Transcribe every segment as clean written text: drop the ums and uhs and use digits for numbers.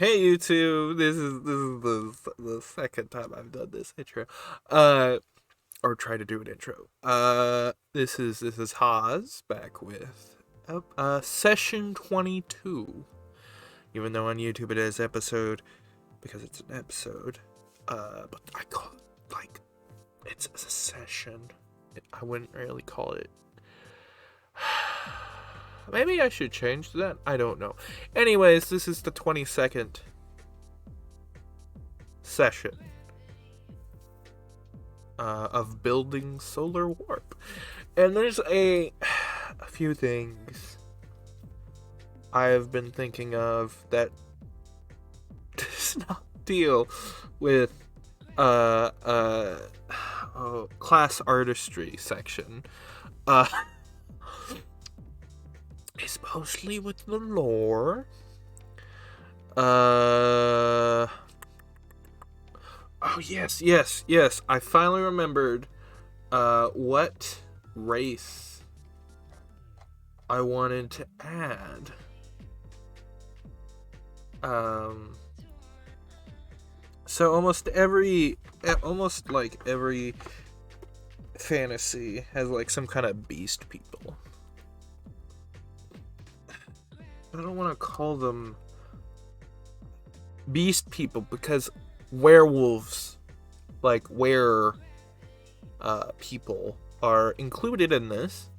Hey YouTube, this is the second time I've done this intro, or try to do an intro. This is Haas back with session 22. Even though on YouTube it is episode because it's an episode, but I call it like it's a session. I wouldn't really call it. Maybe I should change that. I don't know. Anyways, this is the 22nd session of building solar warp, and there's a few things I have been thinking of that does not deal with class artistry section. Uh, it's mostly with the lore. Oh, yes. I finally remembered what race I wanted to add. So almost every fantasy has like some kind of beast people. I don't want to call them beast people because werewolves, like people, are included in this.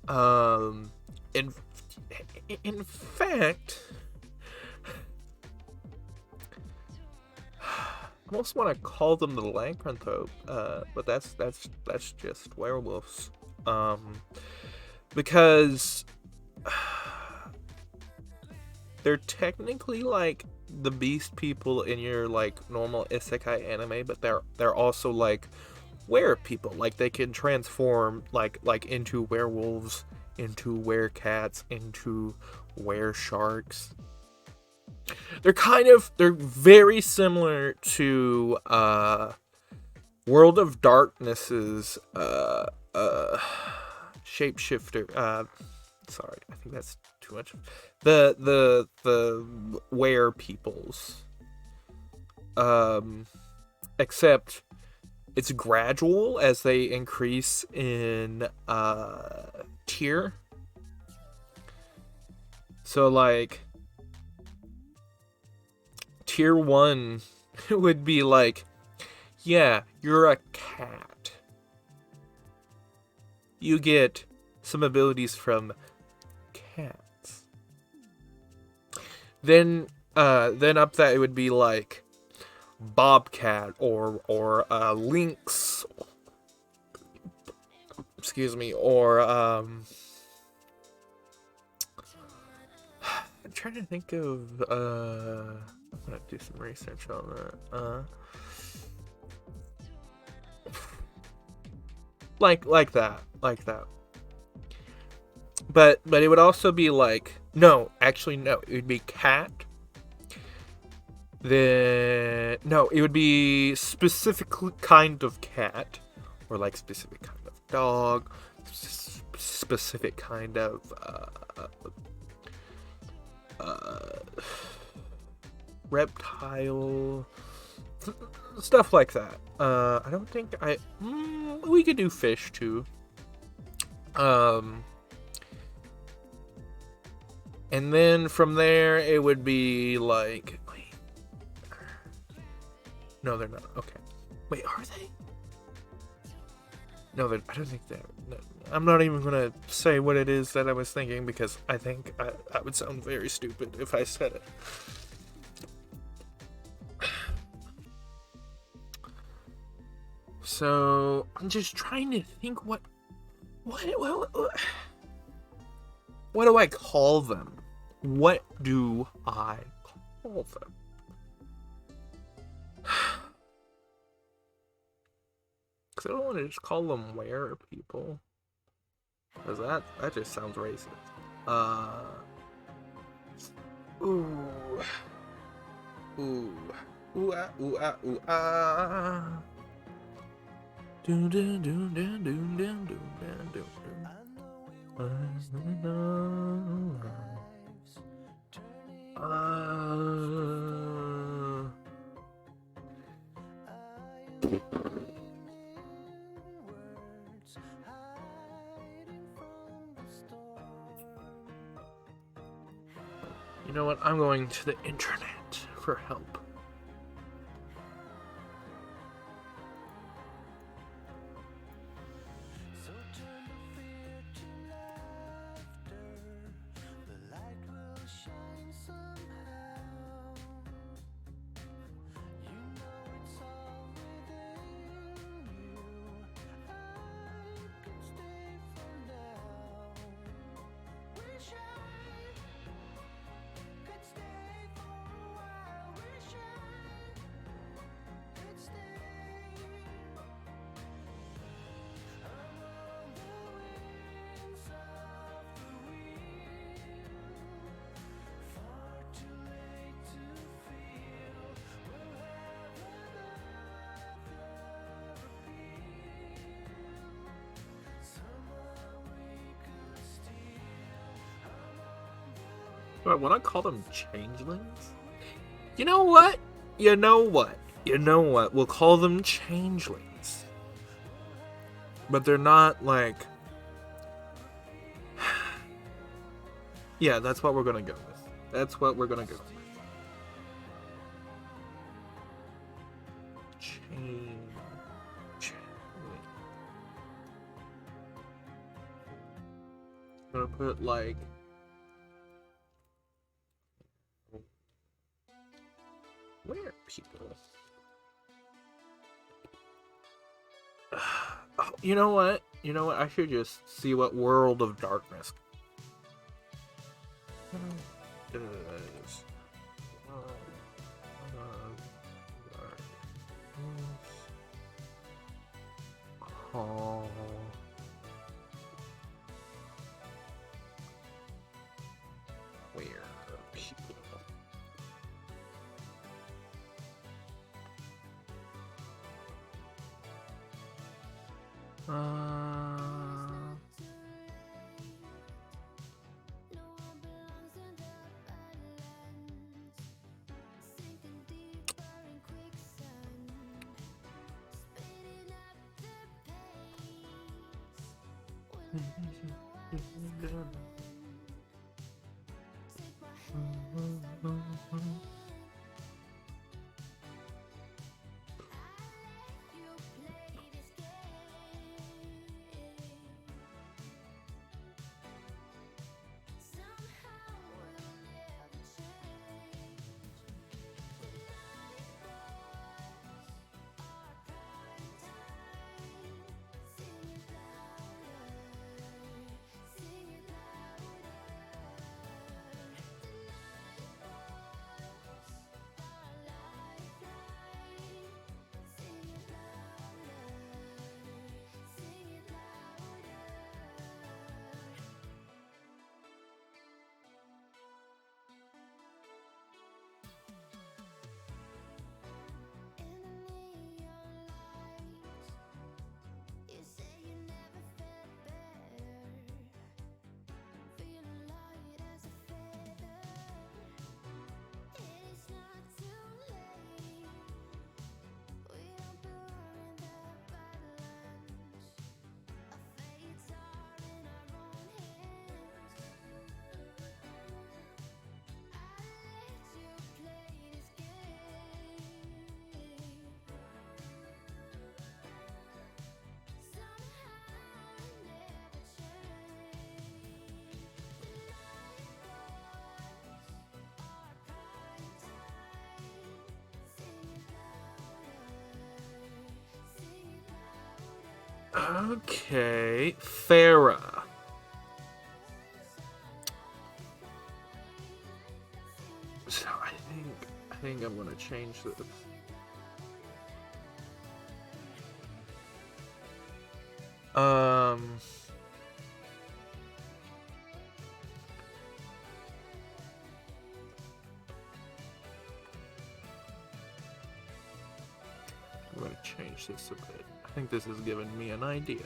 In fact, I almost want to call them the lycanthrope, but that's just werewolves. Because they're technically like the beast people in your like normal isekai anime, but they're also like were people. Like they can transform like into werewolves, into werecats, into weresharks. They're very similar to World of Darkness's shapeshifter. Sorry, I think that's too much. The were peoples. Except it's gradual as they increase in tier. So like tier 1 would be like, yeah, you're a cat. You get some abilities from cats. Then up that it would be like bobcat or lynx. Excuse me, or I'm trying to think of I'm gonna do some research on that. Like that. But it would also be like no, it would be cat. Then no, it would be specific kind of cat, or like specific kind of dog, specific kind of reptile, stuff like that. I don't think we could do fish too. And then from there it would be like, wait, no, they're not. Okay, wait, are they? No, I don't think they're. No, I'm not even gonna say what it is that I was thinking because I think I would sound very stupid if I said it. So I'm just trying to think what do I call them? What do I call them? Because I don't want to just call them were people. Because that just sounds racist. Ooh. Do do do do do do do do. You know what? I'm going to the internet for help. Do I want to call them changelings? You know what? You know what? You know what? We'll call them changelings. But they're not like... Yeah, that's what we're gonna go with. That's what we're gonna go with. I'm gonna put like... Where are people? Oh, you know what? You know what? I should just see what World of Darkness is. Oh. Where are people? Okay, Farah. So I think I'm gonna change this. I'm gonna change this a bit. I think this is giving me an idea.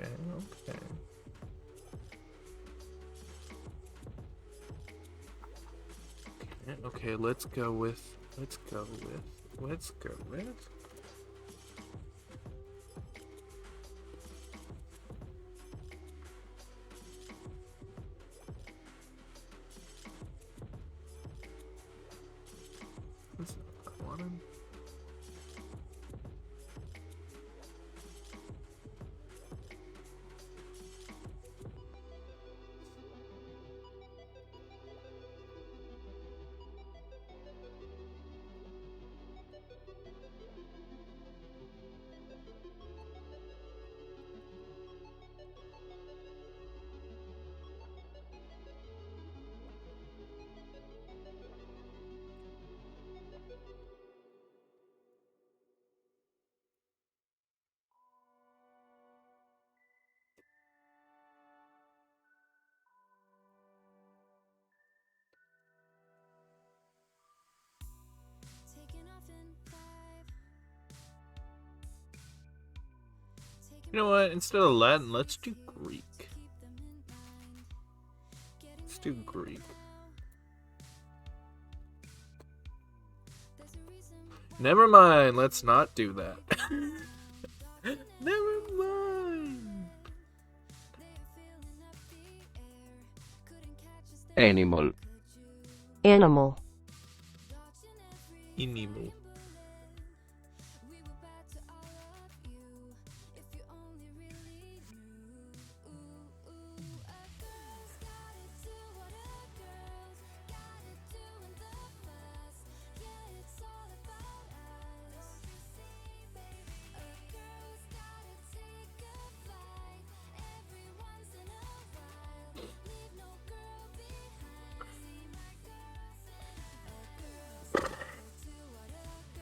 Okay, okay. Okay, let's go with. That's not what I wanted. You know what? Instead of Latin, let's do Greek. Let's do Greek. Never mind. Let's not do that. Never mind. Animal. Animal. Inimal.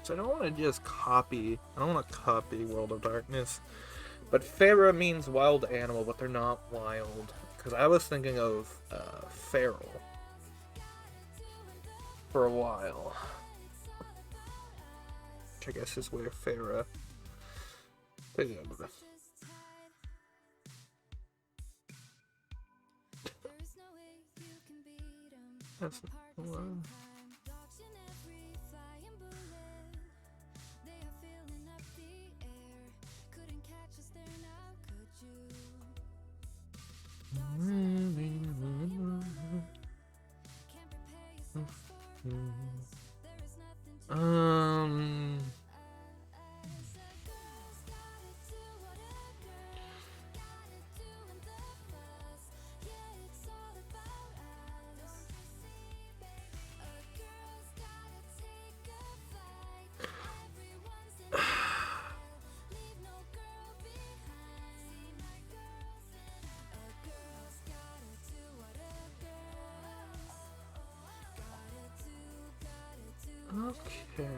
So I don't want to just copy. I don't want to copy World of Darkness. But Pharaoh means wild animal, but they're not wild. Because I was thinking of feral for a while. Which I guess is where Pharaoh. That's one. Okay.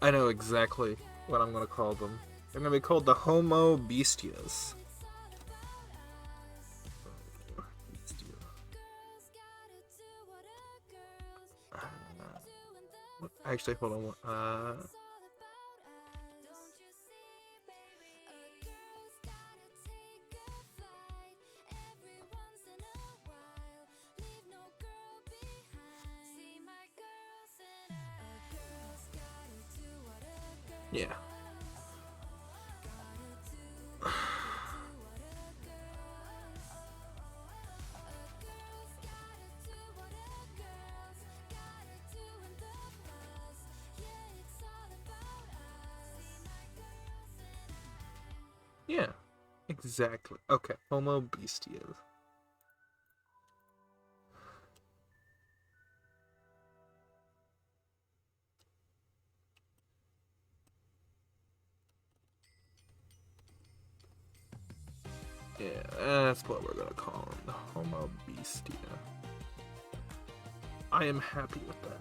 I know exactly what I'm gonna call them. They're gonna be called the Homo Bestias. Actually, hold on. Yeah. Yeah, exactly. Okay, Homo Bestias. Yeah, that's what we're gonna call him, the Homo Bestia. I am happy with that.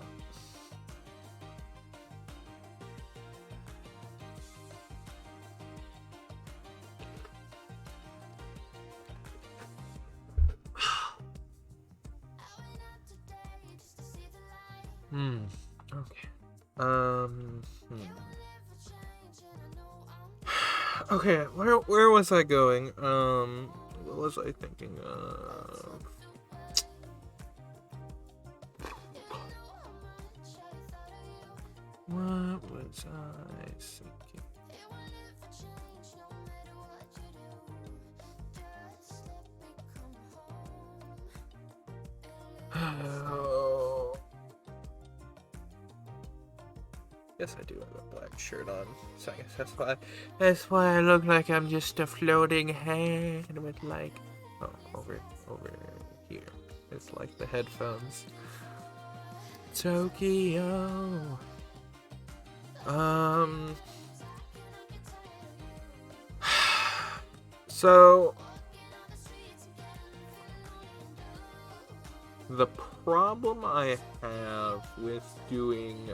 Okay. Okay, where was I going? What was I thinking of? What was I thinking? Oh. Yes, I do have a black shirt on. So I guess that's why I look like I'm just a floating head with like over here. It's like the headphones. Tokyo. So the problem I have with doing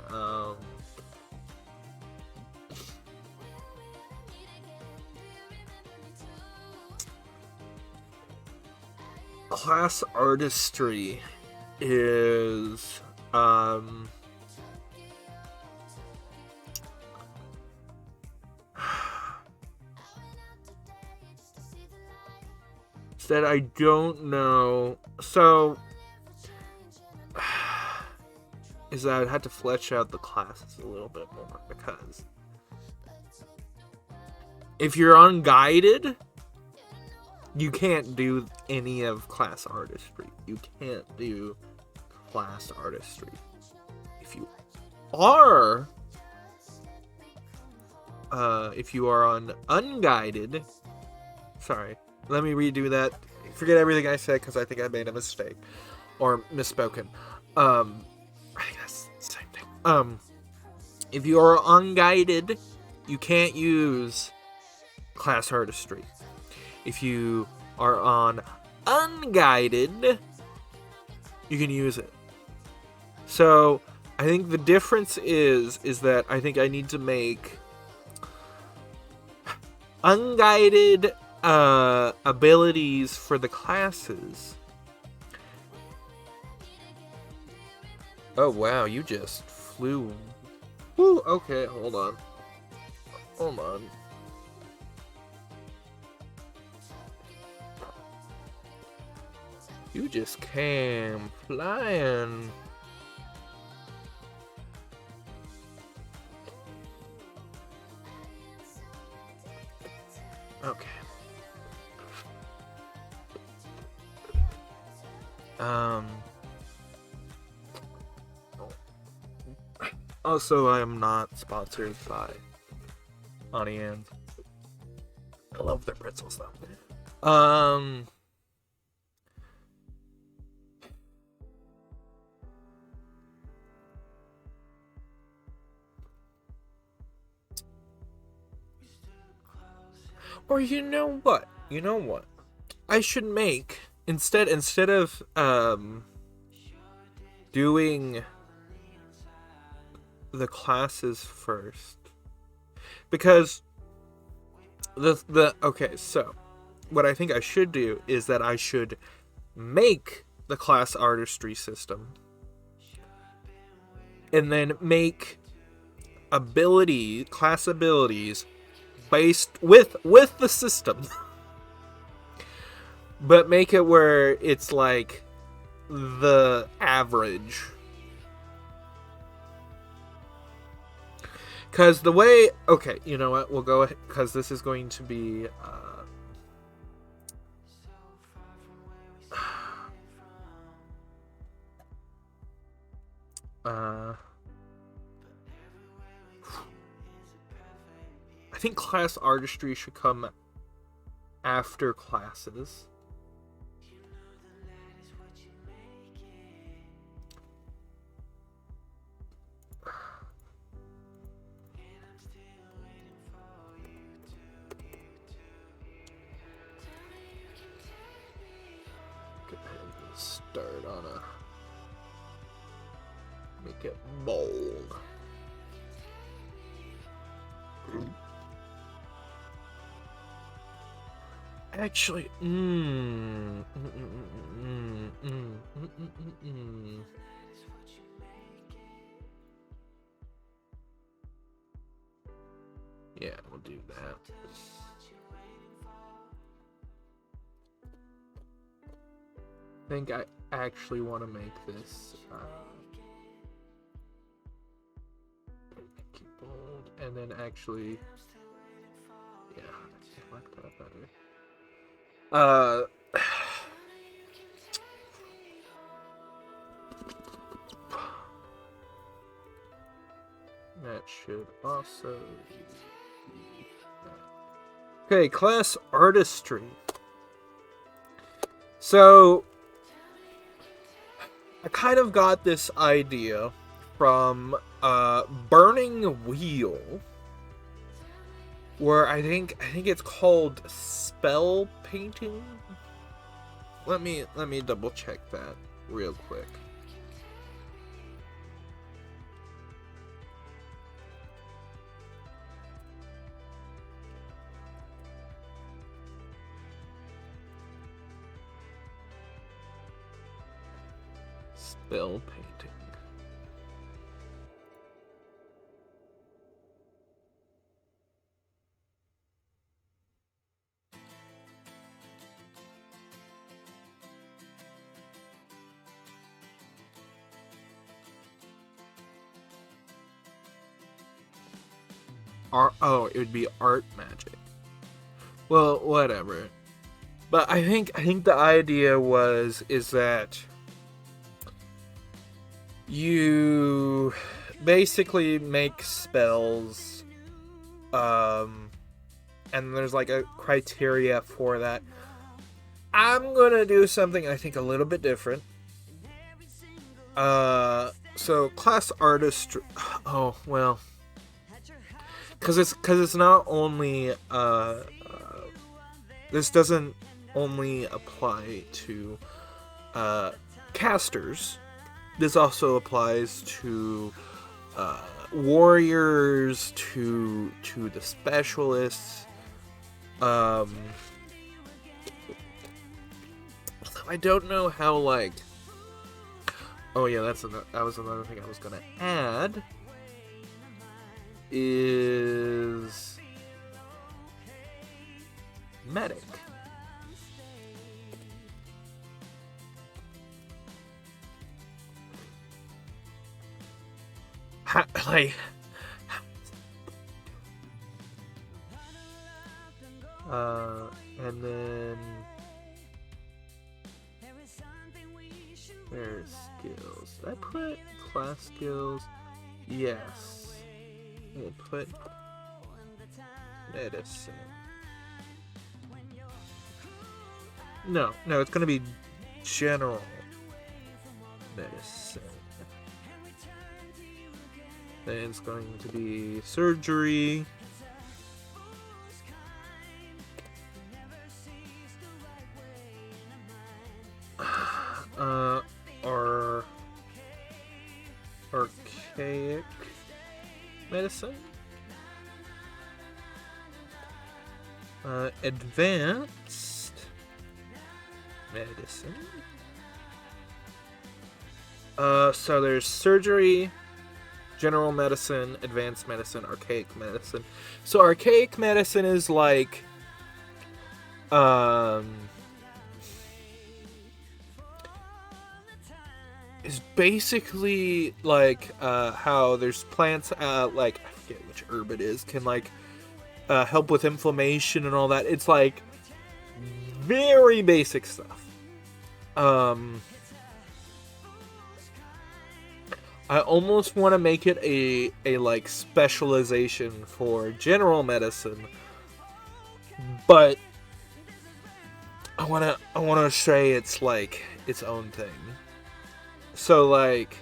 class artistry is that I don't know. So is that I'd have to flesh out the classes a little bit more, because if you're unguided, you can't do any of class artistry. You can't do class artistry. If you are on unguided, sorry, let me redo that. Forget everything I said because I think I made a mistake or misspoken. I think that's the same thing. If you are unguided, you can't use class artistry. If you are on unguided, you can use it. So I think the difference is that I think I need to make unguided abilities for the classes. Oh wow, you just flew. Woo, okay, hold on. You just came flying. Okay. Also, I am not sponsored by Onions. I love their pretzels though. Or you know what? I should make instead of doing the classes first, because okay, so what I think I should do is that I should make the class artistry system and then make class abilities based with the system. But make it where it's like the average. Because the way... Okay, you know what? We'll go ahead, because this is going to be... I think class artistry should come after classes. Go ahead and start on a... Make it bold. Actually, yeah, we'll do that. I think I actually want to make this keep bold, and then actually, yeah, I like that better. That should also be that. Okay, class artistry. So I kind of got this idea from Burning Wheel, where I think it's called spell painting. Let me double check that real quick. Spell painting. It would be art magic. Well, whatever. But I think the idea is that you basically make spells, and there's like a criteria for that. I'm gonna do something I think a little bit different. So class artist. Oh well, because it's not only this doesn't only apply to casters. This also applies to warriors, to the specialists. I don't know how, like. Oh yeah, that was another thing I was gonna add. Is medic. Like, and then there's skills. Did I put class skills? Yes. We'll put medicine. No, it's gonna be general medicine. Then it's going to be surgery. Or archaic medicine. Advanced medicine. So there's surgery, general medicine, advanced medicine, archaic medicine. So archaic medicine is like is basically like how there's plants like I forget which herb it is can like help with inflammation and all that. It's like very basic stuff. I almost want to make it a like specialization for general medicine, but I want to say it's like its own thing. So like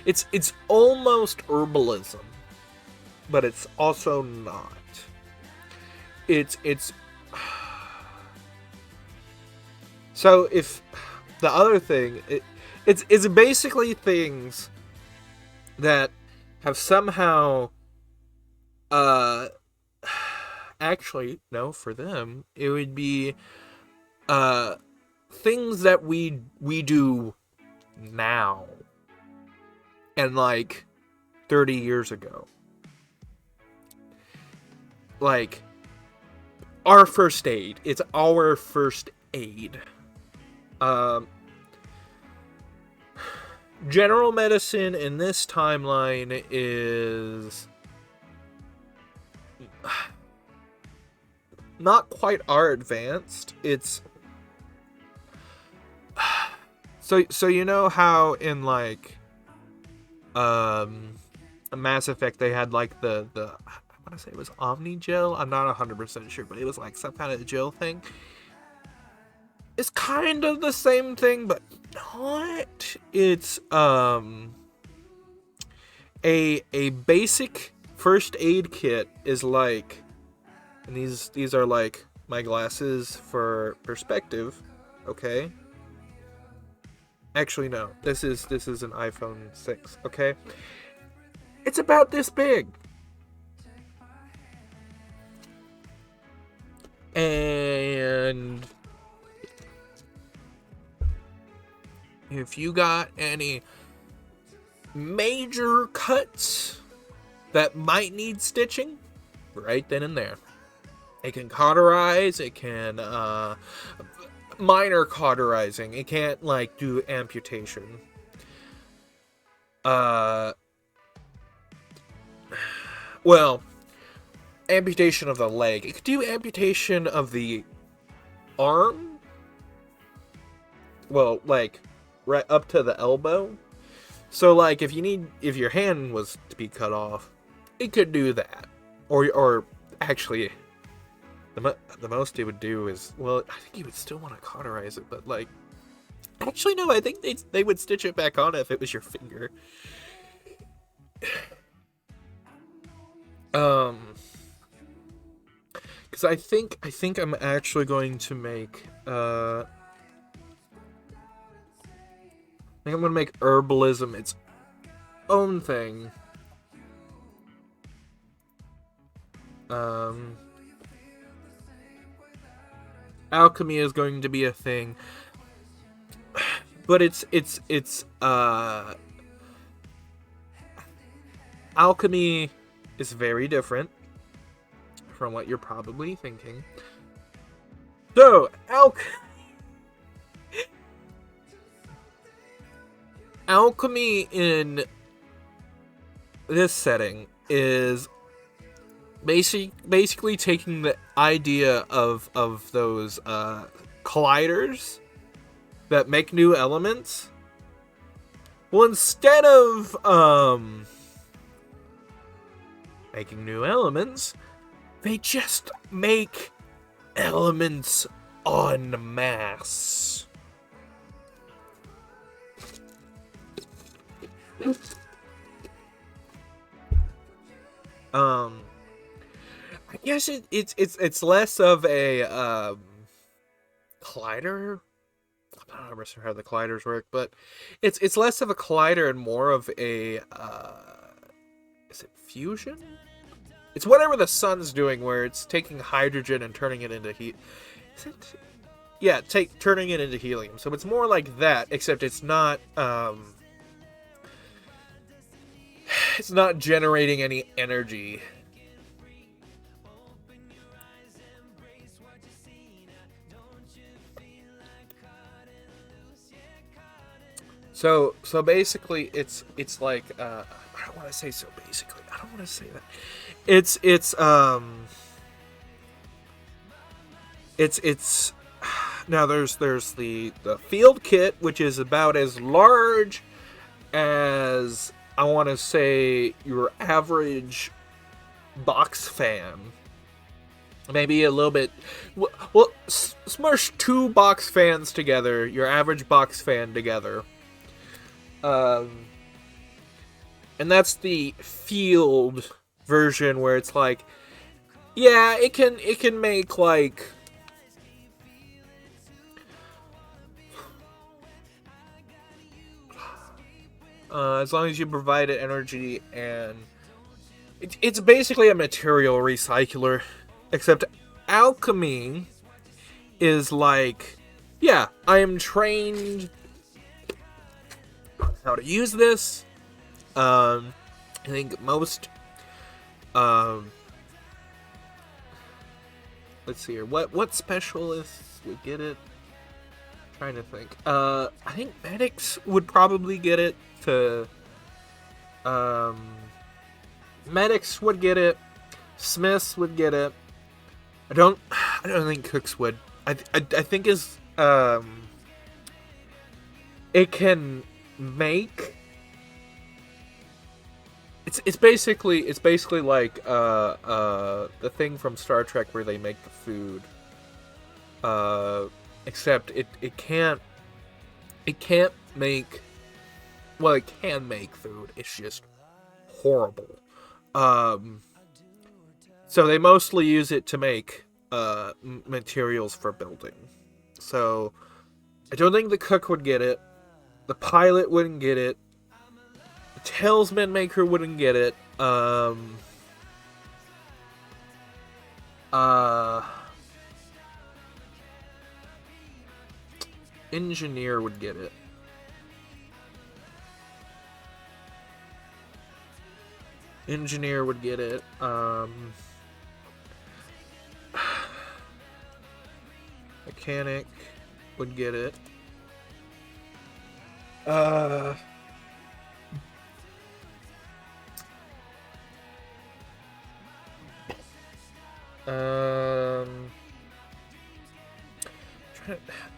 it's almost herbalism, but it's also not. It's so if the other thing, it's basically things that have somehow, actually, no, for them, it would be, things that we do now, and like 30 years ago. like our first aid. It's our first aid. Um, General medicine in this timeline is not quite our advanced. It's so you know how in like Mass Effect they had like the I want to say it was Omni Gel. I'm not 100% sure, but it was like some kind of gel thing. It's kind of the same thing, but not. It's a basic first aid kit is like, and these are like my glasses for perspective, okay? Actually no. This is an iPhone 6, okay? It's about this big. And if you got any major cuts that might need stitching, right then and there. It can cauterize, it can minor cauterizing. It can't like do amputation. Well, amputation of the leg. It could do amputation of the arm. Well, like right up to the elbow. So like if your hand was to be cut off, it could do that. Or actually the most it would do is, well, I think you would still want to cauterize it, but like actually no, I think they would stitch it back on if it was your finger. Cuz I think I'm actually going to make I think I'm going to make herbalism its own thing. Alchemy is going to be a thing. But it's alchemy is very different from what you're probably thinking. So, alchemy in this setting is basically taking the idea of those colliders that make new elements. Well, instead of making new elements, they just make elements en masse. I guess it's less of a collider. I'm not sure how the colliders work, but it's less of a collider and more of a is it fusion? It's whatever the sun's doing, where it's taking hydrogen and turning it into heat. Is it? Yeah, turning it into helium. So it's more like that, except it's not generating any energy. So basically, it's like I don't want to say so basically. I don't want to say that. It's now there's the field kit, which is about as large as, I want to say, your average box fan. Maybe a little bit. Well, smush 2 box fans together, your average box fan together. And that's the field version, where it's like, yeah, it can make like as long as you provide it energy, and it's basically a material recycler, except alchemy is like, yeah, I am trained how to use this. I think most let's see here. What specialists would get it? Trying to think. I think medics would probably get it. Um, medics would get it. Smiths would get it. I don't think cooks would. I think it can make. It's basically like the thing from Star Trek where they make the food. Except it can't make. Well, it can make food. It's just horrible. So they mostly use it to make materials for building. So I don't think the cook would get it. The pilot wouldn't get it. The talisman maker wouldn't get it. Engineer would get it. Engineer would get it. Mechanic would get it.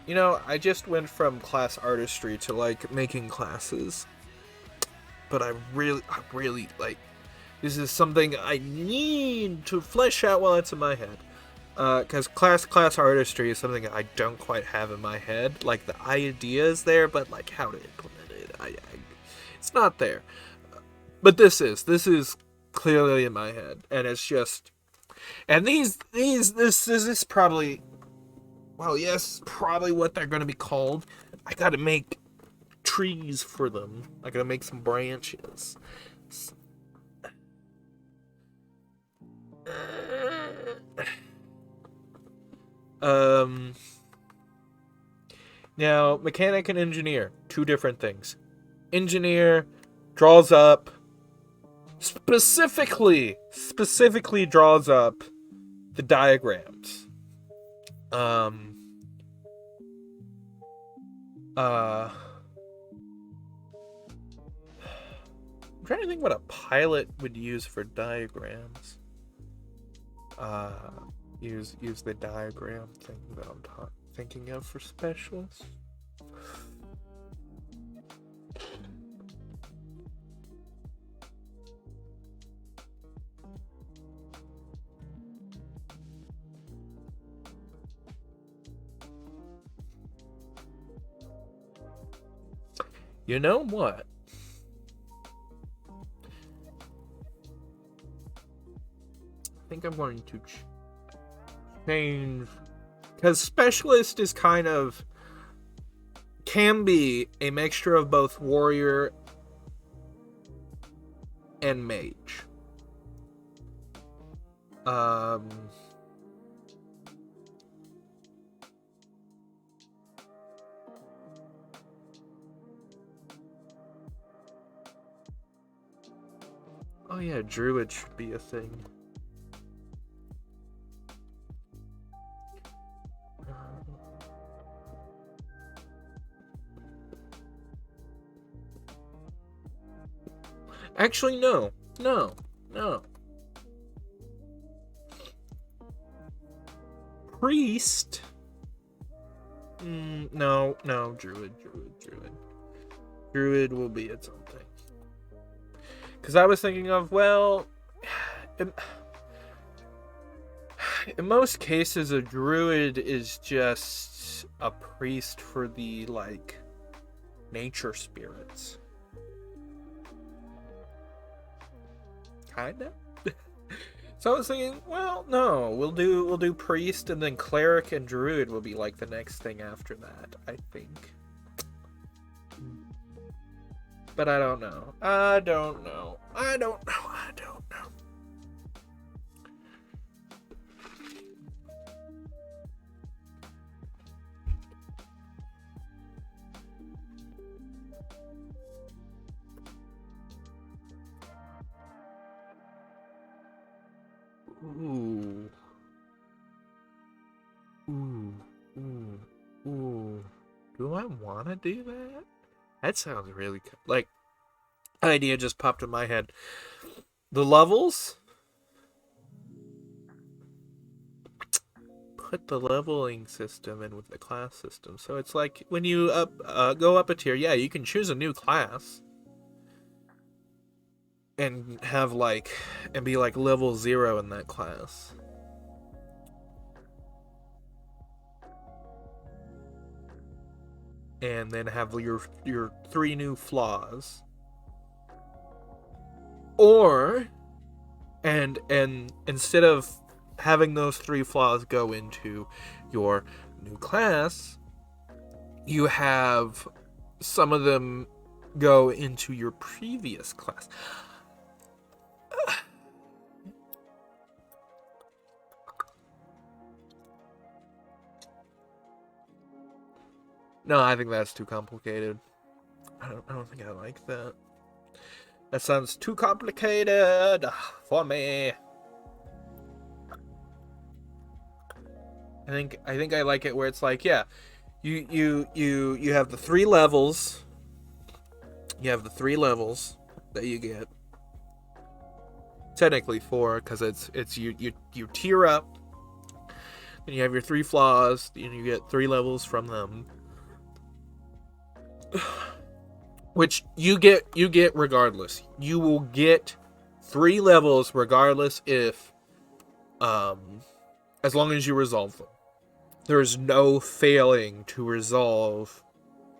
You know, I just went from class artistry to like making classes, but I really like. This is something I need to flesh out while it's in my head. Because class artistry is something I don't quite have in my head. Like, the idea is there, but, like, how to implement it, it's not there. But this is clearly in my head. And it's just... And this is probably... Well, yes, probably what they're going to be called. I gotta make trees for them. I gotta make some branches. Now, mechanic and engineer, two different things. Engineer draws up, specifically draws up the diagrams. I'm trying to think what a pilot would use for diagrams. Use the diagram thing that I'm thinking of for specialists. You know what? I think I'm going to change, because specialist is kind of can be a mixture of both warrior and mage. Oh yeah, druid should be a thing. Actually, no. Priest? No, druid. Druid will be its own thing. Because I was thinking of, well, in most cases, a druid is just a priest for the, like, nature spirits. Kinda. So I was thinking, well, no, we'll do priest, and then cleric and druid will be like the next thing after that, I think. But I don't know. Ooh. I want to do that? That sounds really cool. Like, an idea just popped in my head. The levels, put the leveling system in with the class system. So it's like when you go up a tier, yeah, you can choose a new class and have like and be like level 0 in that class. And then have your 3 new flaws. Or and instead of having those 3 flaws go into your new class, you have some of them go into your previous class. No, I think that's too complicated. I don't think I like that. That sounds too complicated for me. I think I like it where it's like, yeah, you have the 3 levels. You have the 3 levels that you get. Technically 4, because it's you tier up, and you have your 3 flaws, and you get 3 levels from them. Which you get regardless. You will get 3 levels regardless if as long as you resolve them. There's no failing to resolve.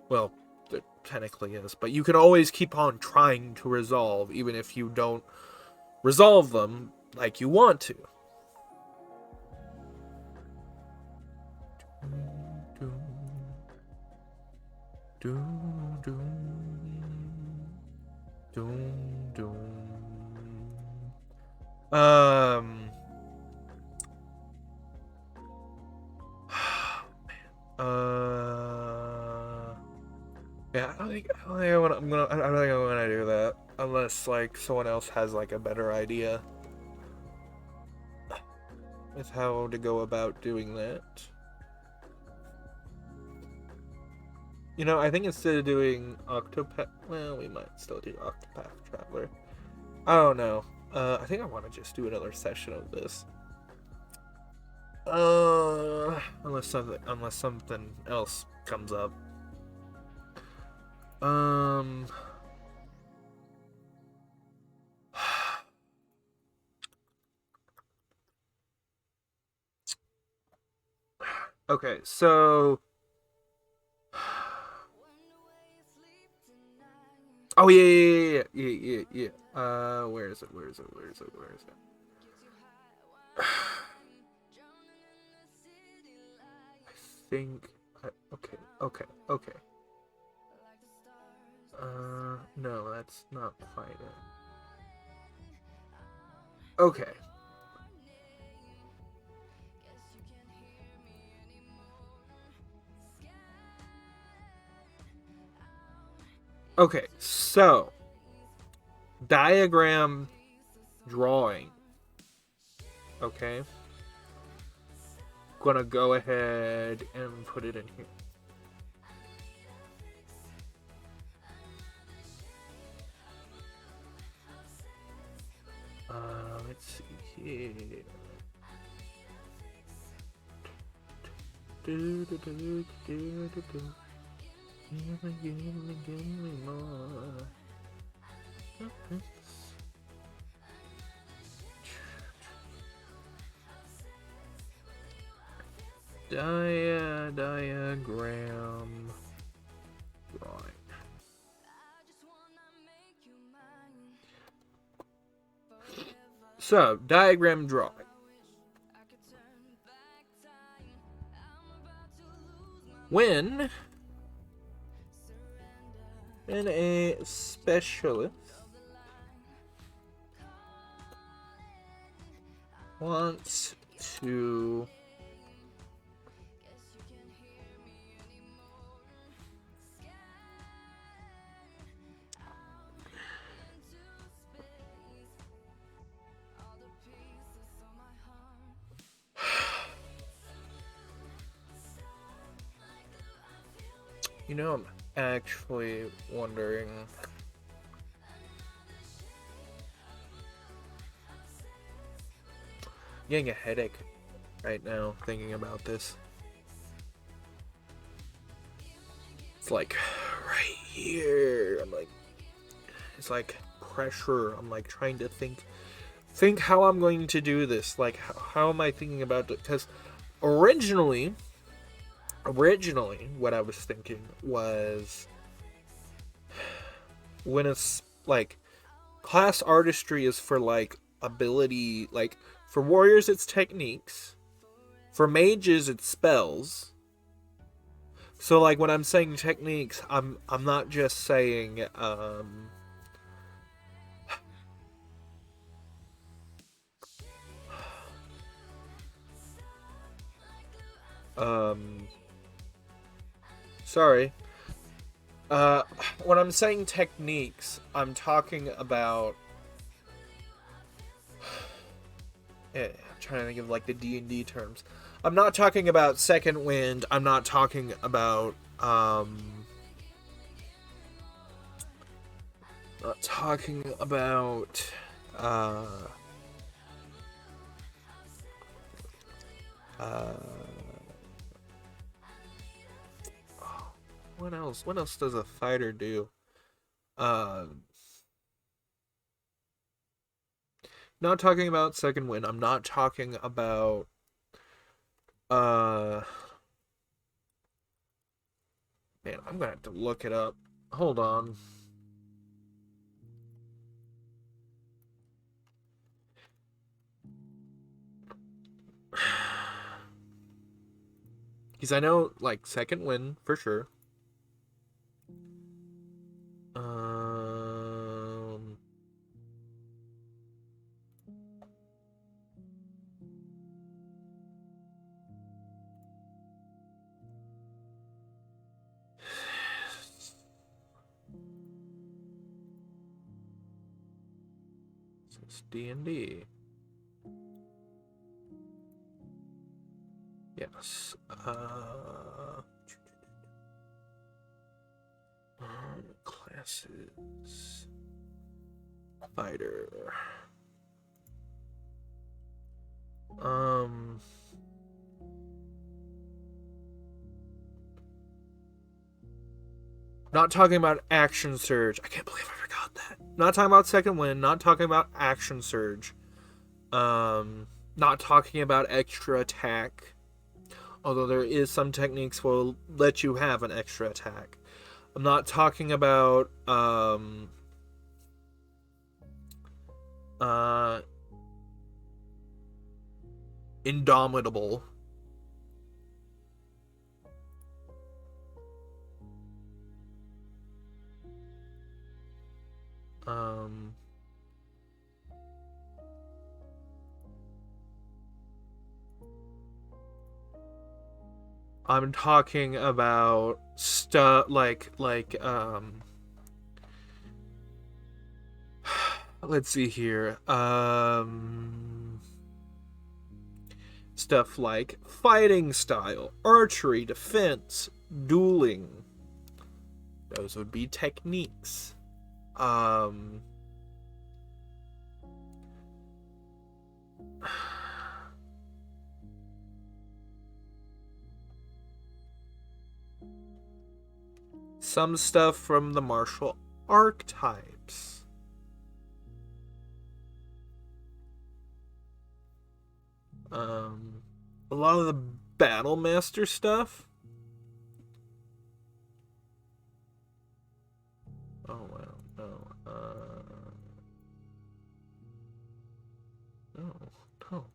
Well, there technically is, but you can always keep on trying to resolve even if you don't resolve them like you want to. Um. Yeah, I don't think I want. I'm gonna. I don't think I'm gonna do that unless like someone else has like a better idea with how to go about doing that. You know, I think instead of doing Octopath, well, we might still do Octopath Traveler. I don't know. I think I want to just do another session of this. Unless something else comes up. Okay, so. Oh yeah. Where is it? I think. Okay. No, that's not quite it. Okay. Okay, so diagram drawing. Okay. Gonna go ahead and put it in here. Let's see here. Give me more. Diagram drawing. So, diagram drawing. When a specialist wants to You know, I'm actually wondering. I'm getting a headache right now thinking about this. It's like right here. I'm like, it's like pressure. I'm like trying to think how I'm going to do this. Like, how am I thinking about it? Because originally, what I was thinking was when it's like class artistry is for like ability, like for warriors it's techniques, for mages it's spells. So like when I'm saying techniques, I'm not just saying um sorry. Uh when I'm saying techniques, I'm talking about I'm trying to think of like the D&D terms. I'm not talking about second wind. I'm not talking about not talking about uh uh what else? What else does a fighter do? Uh Not talking about second wind. I'm not talking about uh man, I'm gonna have to look it up. Hold on. Because I know like second wind for sure. Um it's D&D. Yes. Classes. Fighter. Um Not talking about action surge. I can't believe I forgot that. Not talking about second wind, not talking about action surge. Not talking about extra attack. Although there is some techniques will let you have an extra attack. I'm not talking about uh indomitable. Um I'm talking about stuff like let's see here. Stuff like fighting style, archery, defense, dueling. Those would be techniques. Um some stuff from the martial archetypes. A lot of the battle master stuff. Oh wow, no, no, no.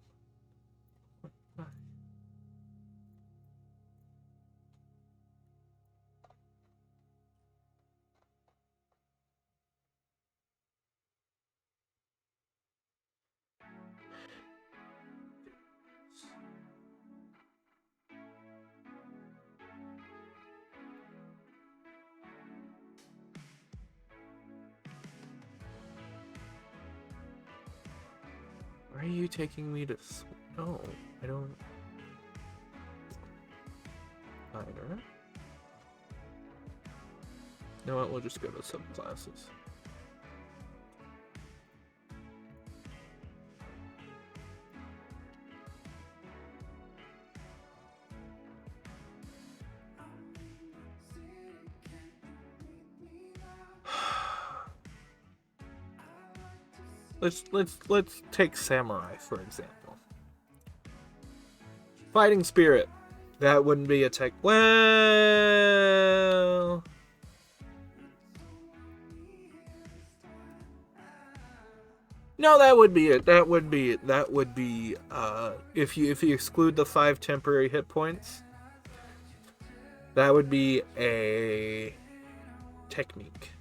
Where are you taking me to? No, I don't. Fighter. You know what? We'll just go to subclasses. Let's take samurai for example. Fighting spirit. That wouldn't be a tech. Well, no, that would be it. That would be it. That would be if you exclude the 5 temporary hit points, that would be a technique.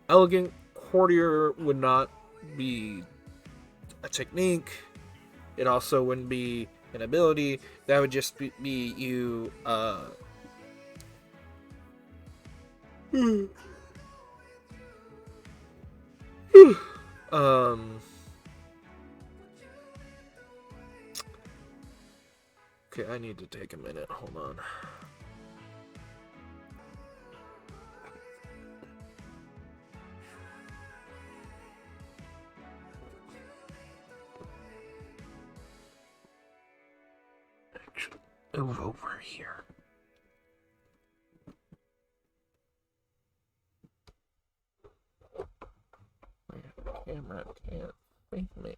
Elegant courtier would not be a technique. It also wouldn't be an ability. That would just be you okay, I need to take a minute. Hold on. Actually, move over here. The camera can't face me.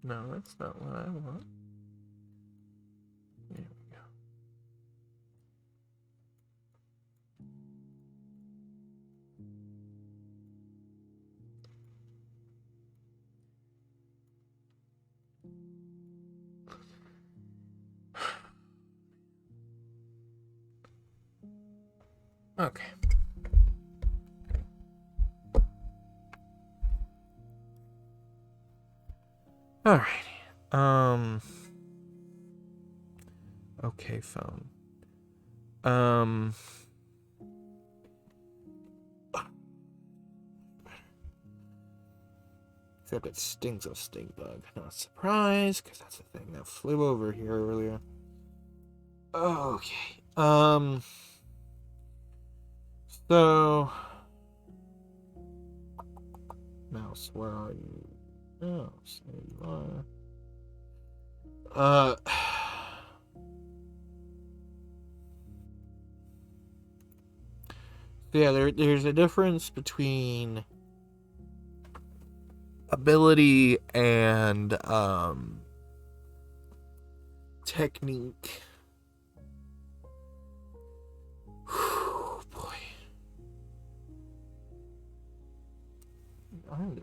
No, that's not what I want. There we go. Okay. Alrighty. Okay, phone. Except it stings a stink bug. Not surprised, because that's the thing that flew over here earlier. Okay. So, mouse, where are you? Mouse, there you are. Yeah, there's a difference between ability and technique. Boy,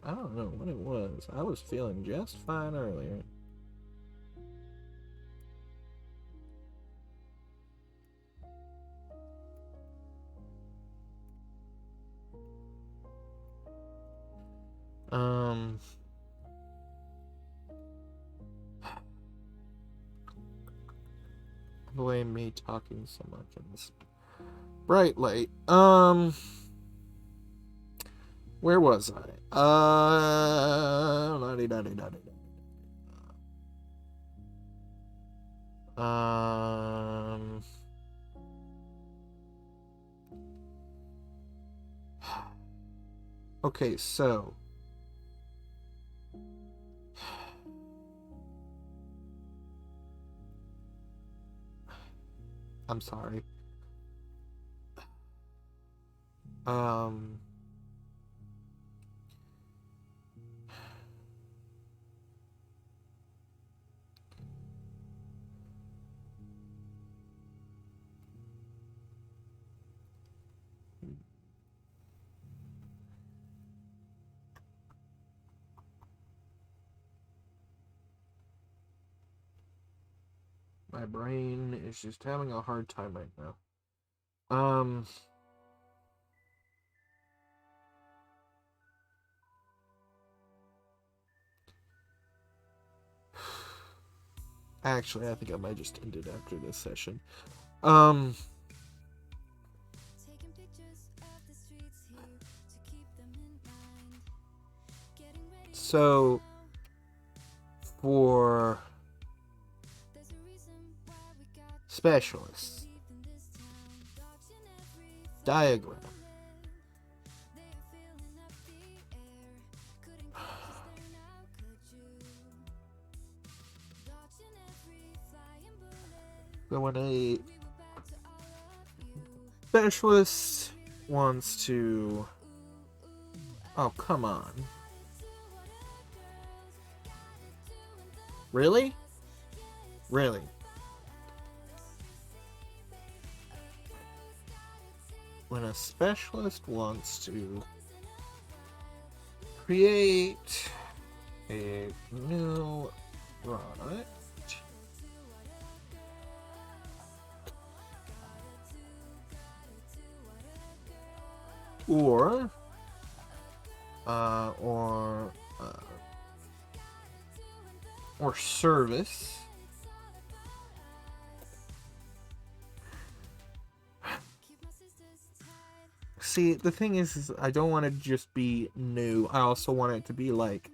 I don't know what it was. I was feeling just fine earlier. Blame me talking so much in this bright light. Where was I? Okay, so I'm sorry. My brain is just having a hard time right now. Actually, I think I might just end it after this session. So for Specialist. Diagram. So when a specialist wants to... Oh, come on. Really? Really? When a specialist wants to create a new product, or service. See, the thing is I don't want it to just be new. I also want it to be like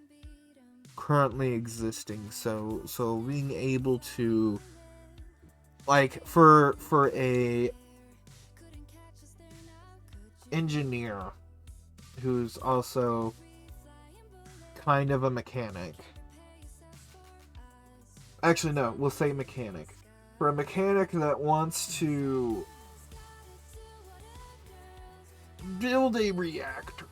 currently existing. So being able to, like, for a engineer who's also kind of a mechanic. Actually, no, we'll say mechanic. For a mechanic that wants to build a reactor,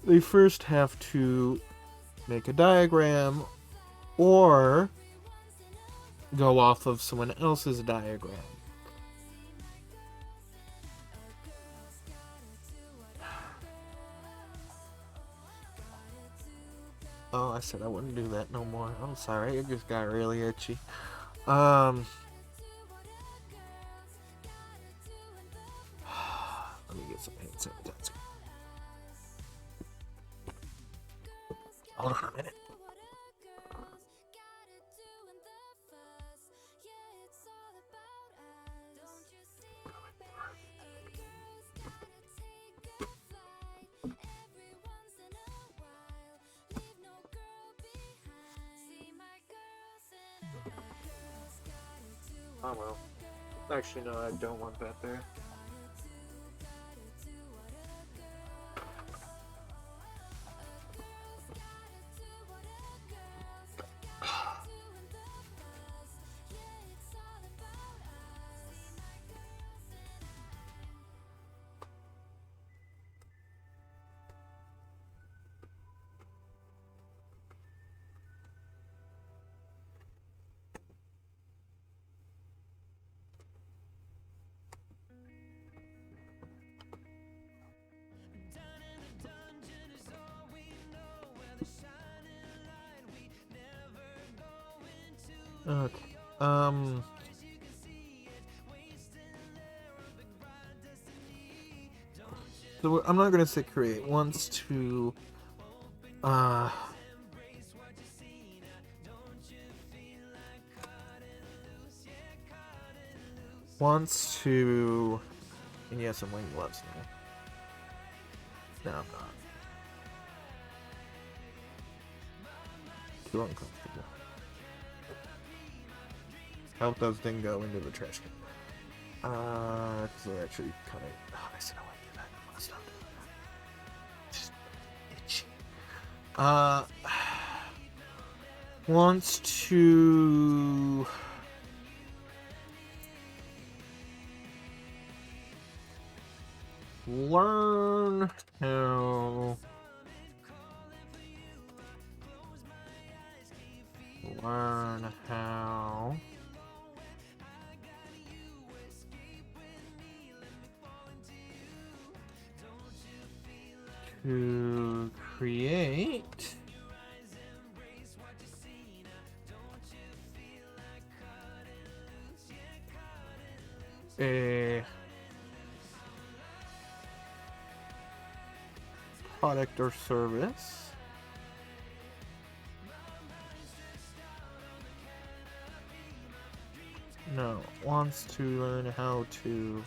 they first have to make a diagram or go off of someone else's diagram. Oh, I said I wouldn't do that no more. I'm sorry, it just got really itchy. Let me get some hand sanitizer. Hold on a minute. Oh well. Actually, no, I don't want that there. Okay. So I'm not gonna say create. Wants to, wants to, and yes, I'm wearing gloves now. No, I'm not. Too uncomfortable. Hope those didn't go into the trash can. Because they're actually kind of. Oh, I said I wouldn't do that. I'm gonna stop doing that. Just itchy. Wants to learn how to create a product or service no wants to learn how to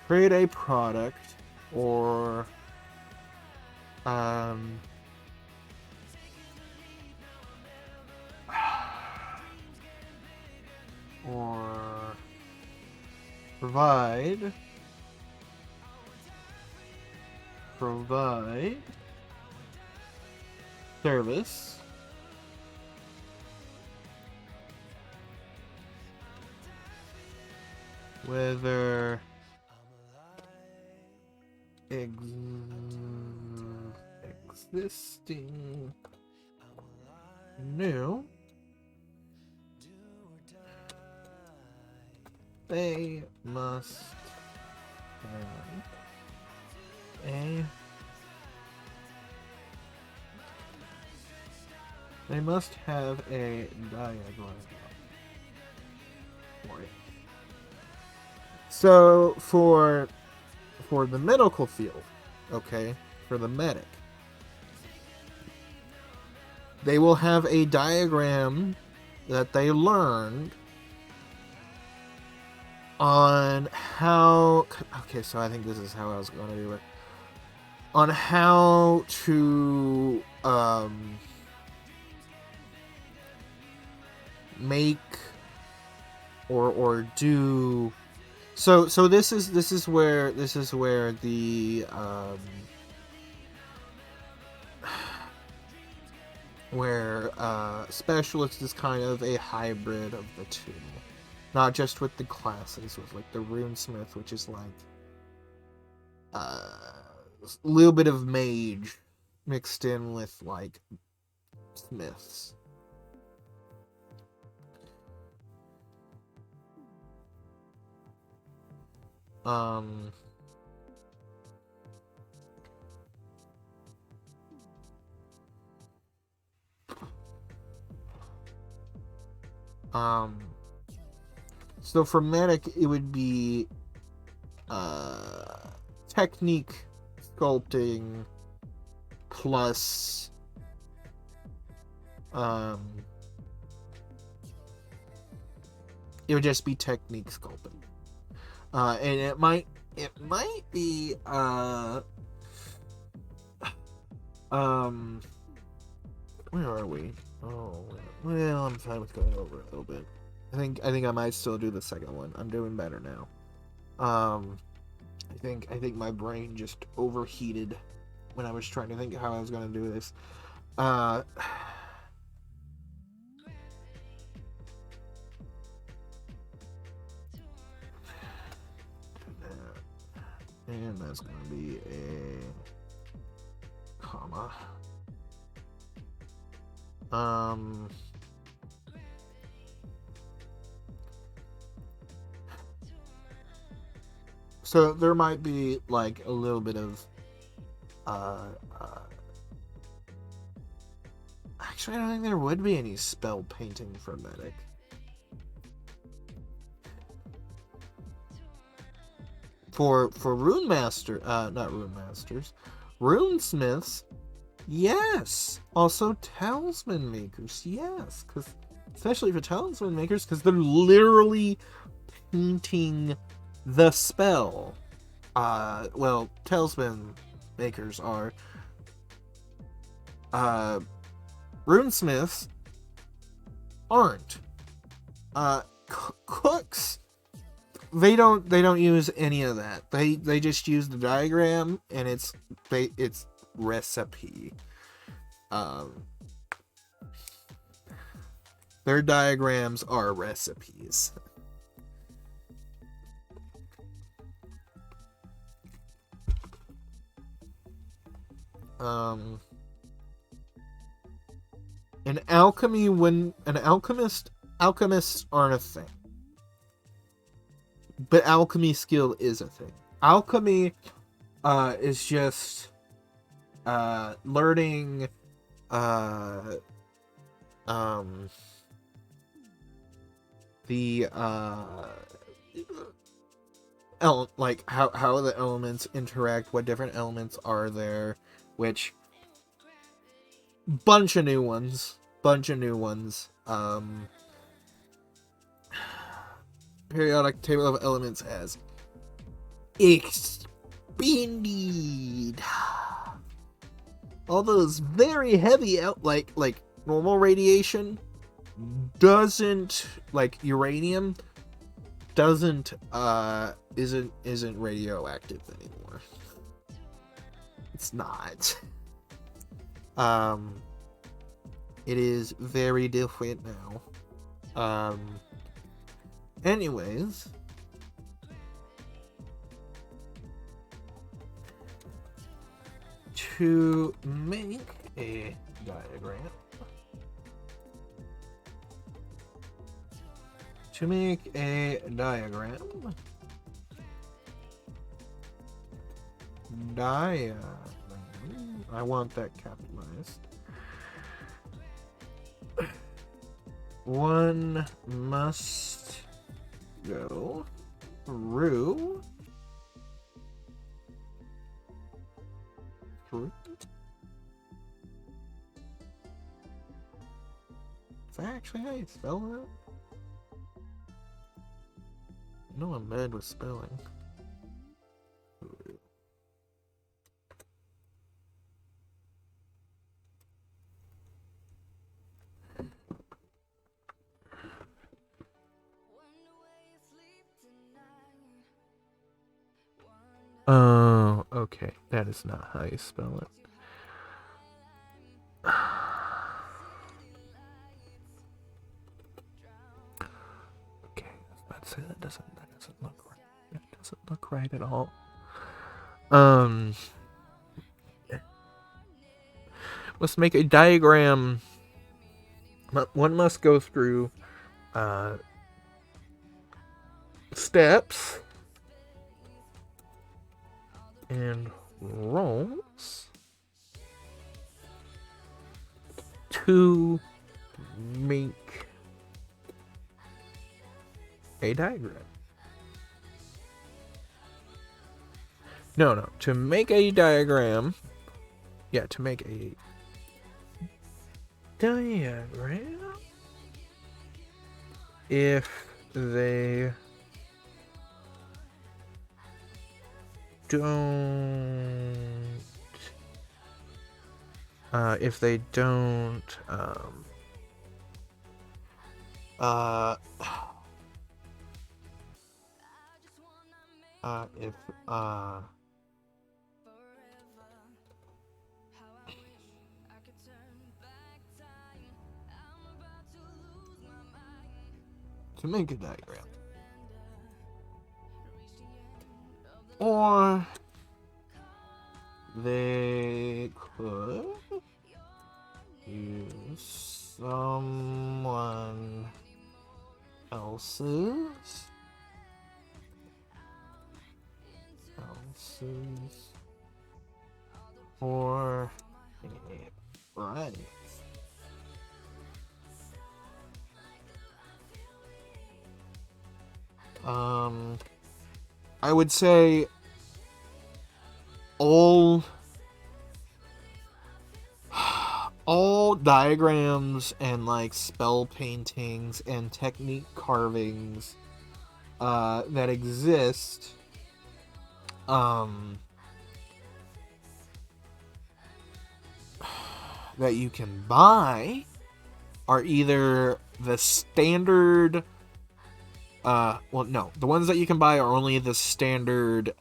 create a product or or provide service whether existing, new, they must have a diagram for it. So for the medical field, okay, for the medic, they will have a diagram that they learned on how, okay, so I think this is how I was going to do it, on how to make or do. So this is where the where specialist is kind of a hybrid of the two, not just with the classes, with like the runesmith, which is like a little bit of mage mixed in with like smiths. So for medic, it would be technique sculpting plus it would just be technique sculpting. And it might be where are we? Oh, well, I'm fine with going over it a little bit. I think I might still do the second one. I'm doing better now. I think my brain just overheated when I was trying to think how I was going to do this. And that's going to be a comma. So there might be like a little bit of actually, I don't think there would be any spell painting for medic. For rune master, not rune masters, runesmiths, yes. Also talisman makers, yes, because especially for talisman makers, because they're literally painting the spell. Well, talisman makers are. Runesmiths aren't. Cooks, they don't use any of that. They just use the diagram, and it's recipe. Their diagrams are recipes. In alchemy, when an alchemists aren't a thing, but alchemy skill is a thing. Alchemy is just learning the like how the elements interact, what different elements are there, which bunch of new ones. Periodic table of elements has expanded. All those very heavy like normal radiation doesn't, like, uranium doesn't isn't radioactive anymore. It's not. It is very different now. Anyways, to make a diagram, I want that capitalized. One must go through. Is that actually how you spell that? No, I'm bad with spelling. Oh, okay. That is not how you spell it. Okay, I was about to say that doesn't look right. That doesn't look right at all. Let's make a diagram. One must go through steps and roles to make a diagram. No, to make a diagram. Yeah, to make a diagram. If they don't if they don't if to make a diagram, or they could use someone else's for a variety. I would say all diagrams and like spell paintings and technique carvings that exist that you can buy are either the standard the ones that you can buy are only the standard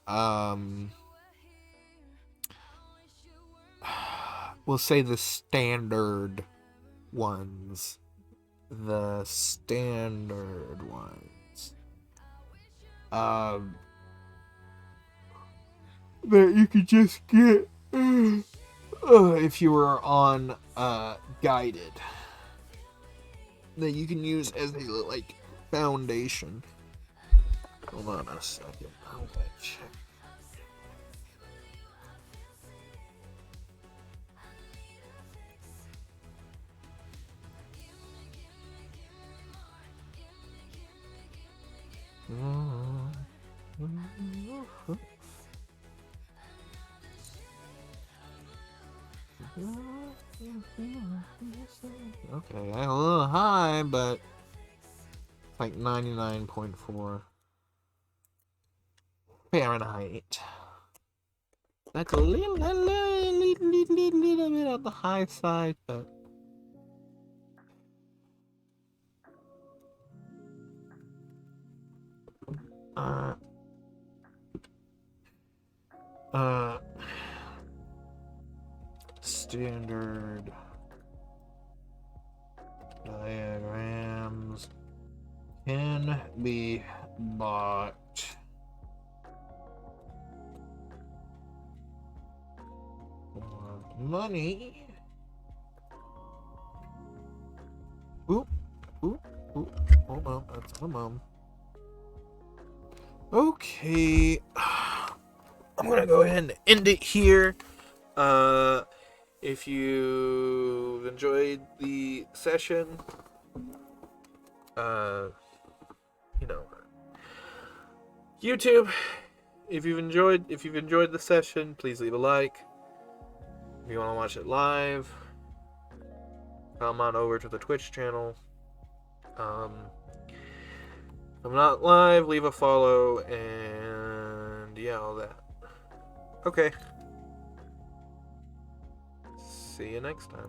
we'll say the standard ones. That you could just get if you were on guided. That you can use as a like foundation. Hold on a second. I'll check. Okay, I'm a little high, but it's like 99.4 Fahrenheit. That's a little bit on the high side, but Uh, uh, standard diagrams can be bought for money. Oop, oop, oop. Hold on, that's my mom. Okay, I'm gonna go ahead and end it here. If you enjoyed the session, uh, you know, YouTube. If you've enjoyed the session, please leave a like. If you want to watch it live, come on over to the Twitch channel. If I'm not live, leave a follow, and yeah, all that. Okay. See you next time.